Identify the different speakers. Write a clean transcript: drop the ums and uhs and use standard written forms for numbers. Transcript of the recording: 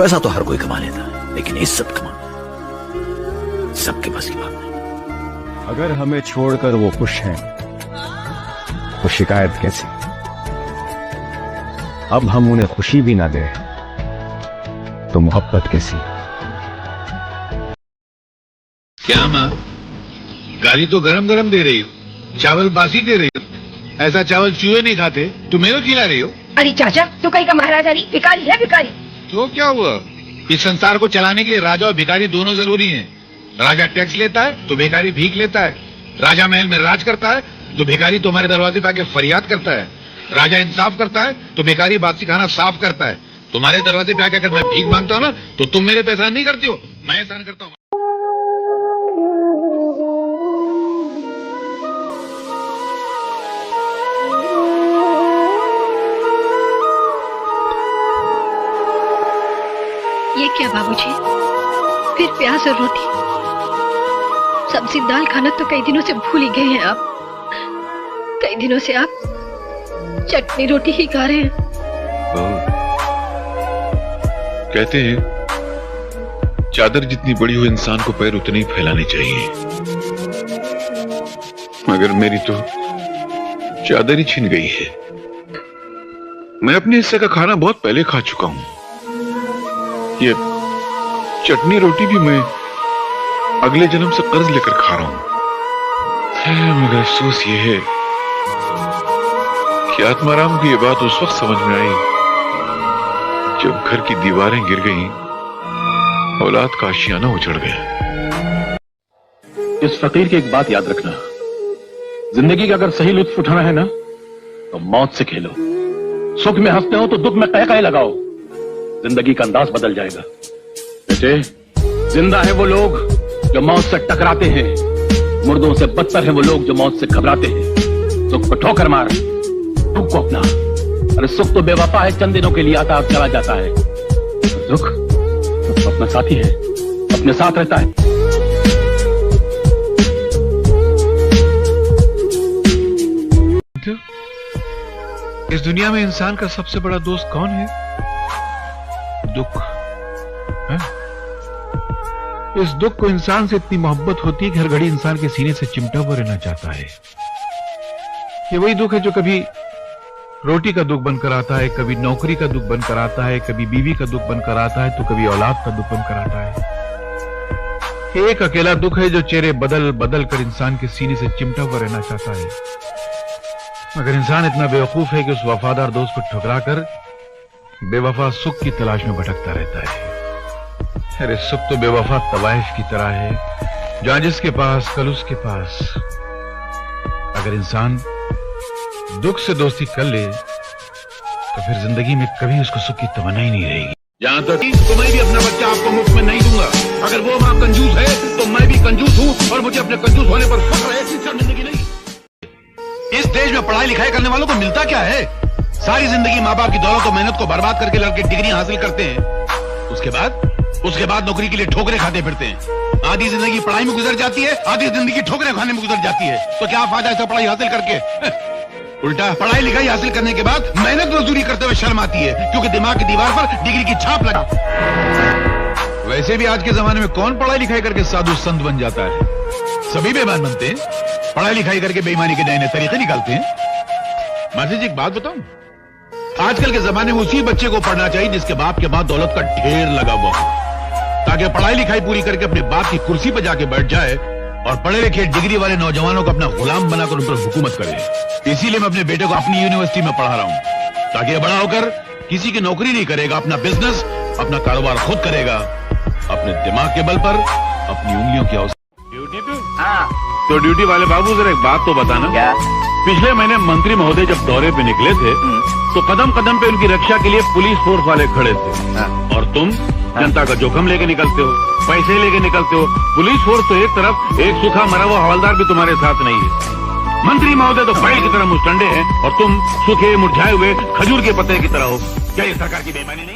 Speaker 1: पैसा तो हर कोई कमा लेता है, लेकिन इज्जत कमाना सबके बस की बात नहीं।
Speaker 2: अगर हमें छोड़कर वो खुश हैं तो शिकायत कैसी? अब हम उन्हें खुशी भी ना दें तो मोहब्बत कैसी?
Speaker 3: क्या माँ, गाली तो गरम गरम दे रही हो, चावल बासी दे रही हो। ऐसा चावल चूहे नहीं खाते, तुम मेरे खिला रही हो।
Speaker 4: अरे चाचा, तू कहीं का महाराजा नहीं, भिखारी है भिखारी।
Speaker 3: तो क्या हुआ? इस संसार को चलाने के लिए राजा और भिखारी दोनों जरूरी हैं। राजा टैक्स लेता है तो भिखारी भीख लेता है। राजा महल में राज करता है तो भिखारी तुम्हारे दरवाजे पे आके फरियाद करता है। राजा इंसाफ करता है तो भिखारी बासी खाना साफ करता है। तुम्हारे दरवाजे पे आके अगर मैं भीख मांगता हूँ ना, तो तुम मेरे पे एहसान नहीं करती हो, मैं एहसान करता हूँ।
Speaker 5: ये क्या बाबूजी, फिर प्याज और रोटी? सब्जी दाल खाना तो कई दिनों से भूल ही गए हैं आप। कई दिनों से आप चटनी रोटी ही खा रहे हैं।
Speaker 3: कहते हैं चादर जितनी बड़ी हो इंसान को पैर उतने ही फैलाने चाहिए, मगर मेरी तो चादर ही छिन गई है। मैं अपने हिस्से का खाना बहुत पहले खा चुका हूं। ये चटनी रोटी भी मैं अगले जन्म से कर्ज लेकर खा रहा हूं। मगर अफसोस ये है कि आत्माराम को ये बात उस वक्त समझ में आई जब घर की दीवारें गिर गईं, औलाद का आशियाना उजड़ गया।
Speaker 6: इस फकीर की एक बात याद रखना, जिंदगी का अगर सही लुत्फ उठाना है ना तो मौत से खेलो। सुख में हंसते हो तो दुख में कह लगाओ, जिंदगी का अंदाज बदल जाएगा। बेटे, जिंदा है वो लोग जो मौत से टकराते हैं, मुर्दों से बदतर है वो लोग जो मौत से घबराते हैं। सुख को ठोकर मार, दुख को अपना। अरे सुख तो बेवफा है, चंद दिनों के लिए आता चला जाता है। दुख तो अपना साथी है, अपने साथ रहता है।
Speaker 3: इस दुनिया में इंसान का सबसे बड़ा दोस्त कौन है? दुख है? इस दुख को इंसान से इतनी मोहब्बत होती है कि हर घड़ी इंसान के सीने से चिमटा हुआ रहना चाहता है। ये वही दुख है जो कभी रोटी का दुख बनकर आता है, कभी नौकरी का दुख बनकर आता है, कभी बीवी का दुख बनकर आता है, तो कभी औलाद का दुख बनकर आता है। एक अकेला दुख है जो चेहरे बदल बदल कर इंसान के सीने से चिमटा हुआ रहना चाहता है। मगर इंसान इतना बेवकूफ है कि उस वफादार दोस्त को ठुकरा कर बेवफा सुख की तलाश में भटकता रहता है। अरे सुख तो बेवफा तवाइफ की तरह है, जहां जिसके पास कल उसके पास। अगर इंसान दुख से दोस्ती कर ले तो फिर जिंदगी में कभी उसको सुख की तमन्ना ही नहीं रहेगी। जहां तक तो मैं भी अपना बच्चा आपको मुफ्त में नहीं दूंगा। अगर वो मां कंजूस है तो मैं भी कंजूस हूं, और मुझे अपने कंजूस होने पर फख्र है। जिंदगी नहीं, इस देश में पढ़ाई लिखाई करने वालों को मिलता क्या है? सारी जिंदगी माँ बाप की दौलत और मेहनत को बर्बाद करके लड़के डिग्री हासिल करते हैं। उसके बाद नौकरी के लिए ठोकरें खाते फिरते हैं। आधी जिंदगी पढ़ाई में गुजर जाती है, आधी जिंदगी ठोकरें खाने में गुजर जाती है। तो क्या फायदा ऐसा पढ़ाई हासिल करके? उल्टा पढ़ाई लिखाई हासिल करने के बाद मेहनत मजदूरी करते हुए शर्म आती है, क्योंकि दिमाग की दीवार पर डिग्री की छाप लगा। वैसे भी आज के जमाने में कौन पढ़ाई लिखाई करके साधु संत बन जाता है? सभी बेईमान बनते हैं, पढ़ाई लिखाई करके बेईमानी के नए नए तरीके निकालते हैं। मासी जी एक बात बताऊं, आजकल के जमाने में उसी बच्चे को पढ़ना चाहिए जिसके बाप के बाद दौलत का ढेर लगा हुआ हो, ताकि पढ़ाई लिखाई पूरी करके अपने बाप की कुर्सी पर जाके बैठ जाए और पढ़े लिखे डिग्री वाले नौजवानों को अपना गुलाम बनाकर उन पर हुकूमत करे। इसीलिए मैं अपने बेटे को अपनी यूनिवर्सिटी में पढ़ा रहा हूं, ताकि बड़ा होकर किसी की नौकरी नहीं करेगा, अपना बिजनेस, अपना कारोबार खुद करेगा, अपने दिमाग के बल पर, अपनी उंगलियों की ड्यूटी पे।
Speaker 7: हाँ।
Speaker 3: तो ड्यूटी वाले बाबू जरा एक बात तो बताना,
Speaker 7: क्या?
Speaker 3: पिछले महीने मंत्री महोदय जब दौरे पे निकले थे तो कदम कदम पे उनकी रक्षा के लिए पुलिस फोर्स वाले खड़े थे।
Speaker 7: हाँ।
Speaker 3: और तुम जनता का जोखम लेके निकलते हो, पैसे लेके निकलते हो। पुलिस फोर्स तो एक तरफ, एक सूखा मरा हुआ हवलदार भी तुम्हारे साथ नहीं है। मंत्री महोदय तो बैल की तरह मुस्टंडे हैं और तुम सूखे मुरझाए हुए खजूर के पत्ते की तरह हो। क्या ये सरकार की बेईमानी नहीं?